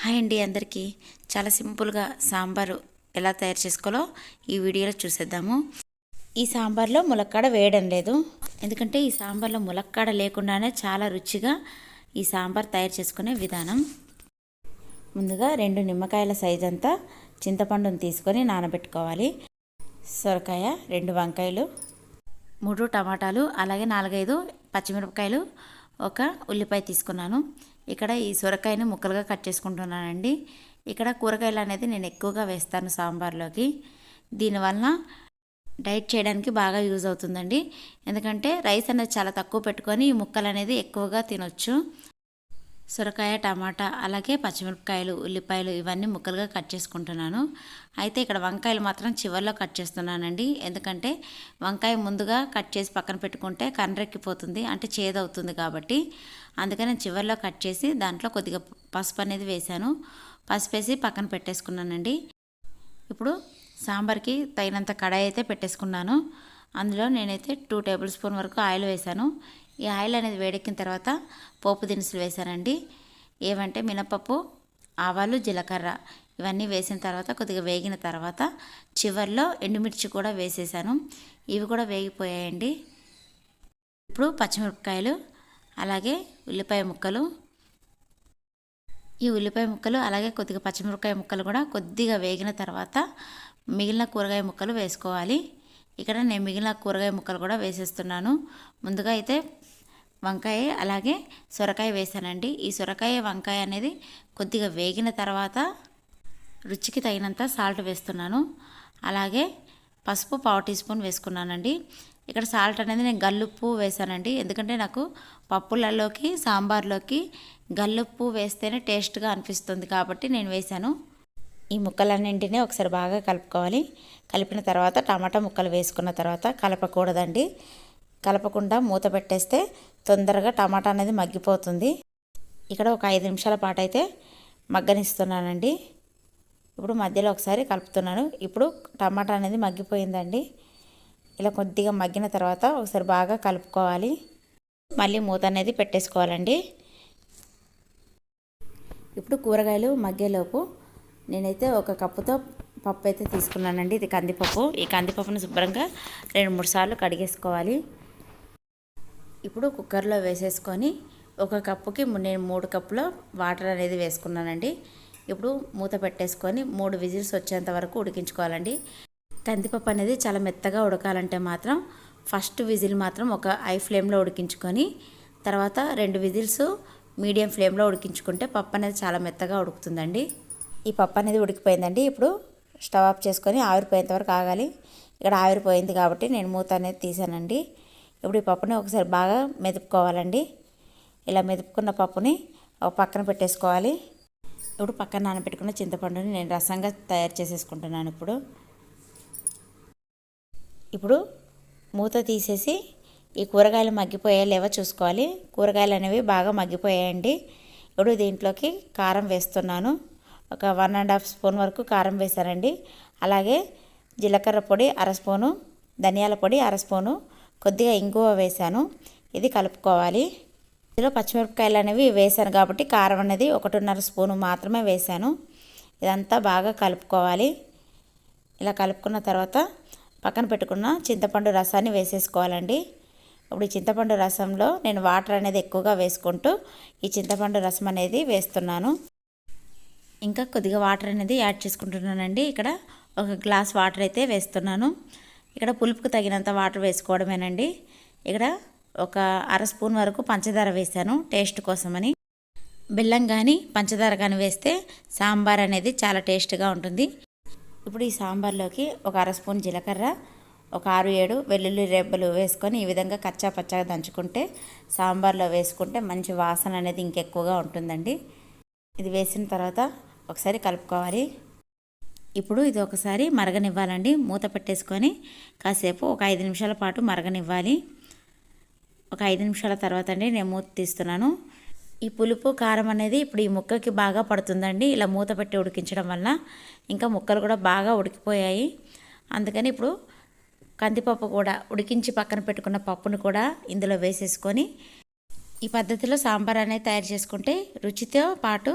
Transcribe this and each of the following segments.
Hi అండి అందరికీ. చాలా సింపుల్గా సాంబారు ఎలా తయారు చేసుకోవాలో ఈ వీడియోలో చూసేద్దాము. ఈ సాంబార్లో ములక్కాడ వేయడం లేదు, ఎందుకంటే ఈ సాంబార్లో ములక్కాడ లేకుండానే చాలా రుచిగా ఈ సాంబార్ తయారు చేసుకునే విధానం. ముందుగా 2 నిమ్మకాయల సైజ్ అంతా చింతపండుని తీసుకొని నానబెట్టుకోవాలి. సొరకాయ, 2 వంకాయలు, 3 టమాటాలు, అలాగే 4-5 పచ్చిమిరపకాయలు, ఒక ఉల్లిపాయ తీసుకున్నాను. ఇక్కడ ఈ సొరకాయని ముక్కలుగా కట్ చేసుకుంటున్నానండి. ఇక్కడ కూరగాయలు అనేది నేను ఎక్కువగా వేస్తాను సాంబార్లోకి. దీనివల్ల డైట్ చేయడానికి బాగా యూజ్ అవుతుందండి, ఎందుకంటే రైస్ అనేది చాలా తక్కువ పెట్టుకొని ఈ ముక్కలు అనేది ఎక్కువగా తినొచ్చు. సొరకాయ, టమాటా, అలాగే పచ్చిమిరపకాయలు, ఉల్లిపాయలు ఇవన్నీ ముక్కలుగా కట్ చేసుకుంటున్నాను. అయితే ఇక్కడ వంకాయలు మాత్రం చివర్లో కట్ చేస్తున్నానండి, ఎందుకంటే వంకాయ ముందుగా కట్ చేసి పక్కన పెట్టుకుంటే కండ్రెక్కిపోతుంది, అంటే చేదవుతుంది కాబట్టి. అందుకని నేను చివర్లో కట్ చేసి దాంట్లో కొద్దిగా పసుపు అనేది వేశాను. పసుపు వేసి పక్కన పెట్టేసుకున్నానండి. ఇప్పుడు సాంబార్కి తగినంత కడాయి అయితే పెట్టేసుకున్నాను. అందులో నేనైతే 2 టేబుల్ స్పూన్ వరకు ఆయిల్ వేశాను. ఈ ఆయిల్ అనేది వేడెక్కిన తర్వాత పోపు దినుసులు వేశానండి. ఏవంటే మినపప్పు, ఆవాలు, జీలకర్ర ఇవన్నీ వేసిన తర్వాత కొద్దిగా వేగిన తర్వాత చివర్లో ఎండుమిర్చి కూడా వేసేసాను. ఇవి కూడా వేగిపోయాయండి. ఇప్పుడు పచ్చిమిరపకాయలు, అలాగే ఉల్లిపాయ ముక్కలు, ఈ ఉల్లిపాయ ముక్కలు అలాగే కొద్దిగా పచ్చిమిరపకాయ ముక్కలు కూడా కొద్దిగా వేగిన తర్వాత మిగిలిన కూరగాయ ముక్కలు వేసుకోవాలి. ఇక్కడ నేను మిగిలిన కూరగాయ ముక్కలు కూడా వేసేస్తున్నాను. ముందుగా అయితే వంకాయ అలాగే సొరకాయ వేసానండి. ఈ సొరకాయ, వంకాయ అనేది కొద్దిగా వేగిన తర్వాత రుచికి తగినంత సాల్ట్ వేస్తున్నాను. అలాగే పసుపు 1/2 టీ స్పూన్ వేసుకున్నానండి. ఇక్కడ సాల్ట్ అనేది నేను గల్లుప్పు వేసానండి, ఎందుకంటే నాకు పప్పులలోకి, సాంబార్లోకి గల్లుప్పు వేస్తేనే టేస్ట్గా అనిపిస్తుంది కాబట్టి నేను వేసాను. ఈ ముక్కలన్నింటినీ ఒకసారి బాగా కలుపుకోవాలి. కలిపిన తర్వాత టమాటా ముక్కలు వేసుకున్న తర్వాత కలపకూడదండి. కలపకుండా మూత పెట్టేస్తే తొందరగా టమాటా అనేది మగ్గిపోతుంది. ఇక్కడ ఒక 5 నిమిషాల పాటు అయితే మగ్గనిస్తున్నానండి. ఇప్పుడు మధ్యలో ఒకసారి కలుపుతున్నాను. ఇప్పుడు టమాటా అనేది మగ్గిపోయిందండి. ఇలా కొద్దిగా మగ్గిన తర్వాత ఒకసారి బాగా కలుపుకోవాలి. మళ్ళీ మూత అనేది పెట్టేసుకోవాలండి. ఇప్పుడు కూరగాయలు మగ్గేలోపు నేనైతే ఒక కప్పుతో పప్పు అయితే తీసుకున్నానండి. ఇది కందిపప్పు. ఈ కందిపప్పును శుభ్రంగా 2-3 సార్లు కడిగేసుకోవాలి. ఇప్పుడు కుక్కర్లో వేసేసుకొని ఒక కప్పుకి నేను 3 కప్పుల వాటర్ అనేది వేసుకున్నానండి. ఇప్పుడు మూత పెట్టేసుకొని 3 విజిల్స్ వచ్చేంత వరకు ఉడికించుకోవాలండి. కందిపప్పు అనేది చాలా మెత్తగా ఉడకాలంటే మాత్రం ఫస్ట్ విజిల్ మాత్రం ఒక హై ఫ్లేమ్లో ఉడికించుకొని తర్వాత 2 విజిల్స్ మీడియం ఫ్లేమ్లో ఉడికించుకుంటే పప్పు అనేది చాలా మెత్తగా ఉడుకుతుందండి. ఈ పప్పు అనేది ఉడికిపోయిందండి. ఇప్పుడు స్టవ్ ఆఫ్ చేసుకొని ఆవిరిపోయేంత వరకు ఆగాలి. ఇక్కడ ఆవిరిపోయింది కాబట్టి నేను మూత అనేది తీసానండి. ఇప్పుడు ఈ పప్పుని ఒకసారి బాగా మెదుపుకోవాలండి. ఇలా మెదుపుకున్న పప్పుని ఒక పక్కన పెట్టేసుకోవాలి. ఇప్పుడు పక్కన నానబెట్టుకున్న చింతపండుని నేను రసంగా తయారు చేసేసుకుంటున్నాను. ఇప్పుడు మూత తీసేసి ఈ కూరగాయలు మగ్గిపోయాయో లేవో చూసుకోవాలి. కూరగాయలు అనేవి బాగా మగ్గిపోయాయండి. ఇప్పుడు దీంట్లోకి కారం వేస్తున్నాను. ఒక 1.5 స్పూన్ వరకు కారం వేశానండి. అలాగే జీలకర్ర పొడి 1/2 స్పూను, ధనియాల పొడి 1/2 స్పూను, కొద్దిగా ఇంగువ వేశాను. ఇది కలుపుకోవాలి. ఇందులో పచ్చిమిరపకాయలు అనేవి వేశాను కాబట్టి కారం అనేది 1.5 స్పూను మాత్రమే వేశాను. ఇదంతా బాగా కలుపుకోవాలి. ఇలా కలుపుకున్న తర్వాత పక్కన పెట్టుకున్న చింతపండు రసాన్ని వేసేసుకోవాలండి. ఇప్పుడు ఈ చింతపండు రసంలో నేను వాటర్ అనేది ఎక్కువగా వేసుకుంటూ ఈ చింతపండు రసం అనేది వేస్తున్నాను. ఇంకా కొద్దిగా వాటర్ అనేది యాడ్ చేసుకుంటున్నానండి. ఇక్కడ ఒక గ్లాస్ వాటర్ అయితే వేస్తున్నాను. ఇక్కడ పులుపుకు తగినంత వాటర్ వేసుకోవడమేనండి. ఇక్కడ ఒక 1/2 స్పూన్ వరకు పంచదార వేశాను టేస్ట్ కోసమని. బెల్లం కానీ పంచదార కానీ వేస్తే సాంబార్ అనేది చాలా టేస్ట్గా ఉంటుంది. ఇప్పుడు ఈ సాంబార్లోకి ఒక 1/2 స్పూన్ జీలకర్ర, ఒక 6-7 వెల్లుల్లి రెబ్బలు వేసుకొని ఈ విధంగా కచ్చా పచ్చాగా దంచుకుంటే సాంబార్లో వేసుకుంటే మంచి వాసన అనేది ఇంకెక్కువగా ఉంటుందండి. ఇది వేసిన తర్వాత ఒకసారి కలుపుకోవాలి. ఇప్పుడు ఇది ఒకసారి మరగనివ్వాలండి. మూత పెట్టేసుకొని కాసేపు ఒక 5 నిమిషాల పాటు మరగనివ్వాలి. ఒక 5 నిమిషాల తర్వాత అండి నేను మూత తీస్తున్నాను. ఈ పులుపు, కారం అనేది ఇప్పుడు ఈ ముక్కకి బాగా పడుతుందండి. ఇలా మూత పెట్టి ఉడికించడం వల్ల ఇంకా ముక్కలు కూడా బాగా ఉడికిపోయాయి. అందుకని ఇప్పుడు కందిపప్పు కూడా ఉడికించి పక్కన పెట్టుకున్న పప్పును కూడా ఇందులో వేసేసుకొని ఈ పద్ధతిలో సాంబార్ అనేది తయారు చేసుకుంటే రుచితో పాటు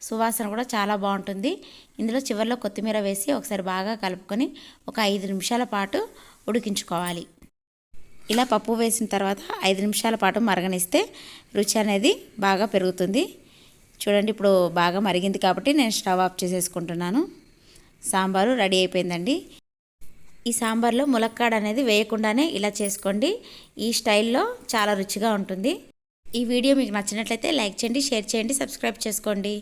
సువాసన కూడా చాలా బాగుంటుంది. ఇందులో చివరిలో కొత్తిమీర వేసి ఒకసారి బాగా కలుపుకొని ఒక 5 నిమిషాల పాటు ఉడికించుకోవాలి. ఇలా పప్పు వేసిన తర్వాత 5 నిమిషాల పాటు మరగనిస్తే రుచి అనేది బాగా పెరుగుతుంది. చూడండి, ఇప్పుడు బాగా మరిగింది కాబట్టి నేను స్టవ్ ఆఫ్ చేసేసుకుంటున్నాను. సాంబారు రెడీ అయిపోయిందండి. ఈ సాంబార్లో ములక్కాడ అనేది వేయకుండానే ఇలా చేసుకోండి. ఈ స్టైల్లో చాలా రుచిగా ఉంటుంది. ఈ వీడియో మీకు నచ్చినట్లయితే లైక్ చేయండి, షేర్ చేయండి, సబ్స్క్రైబ్ చేసుకోండి.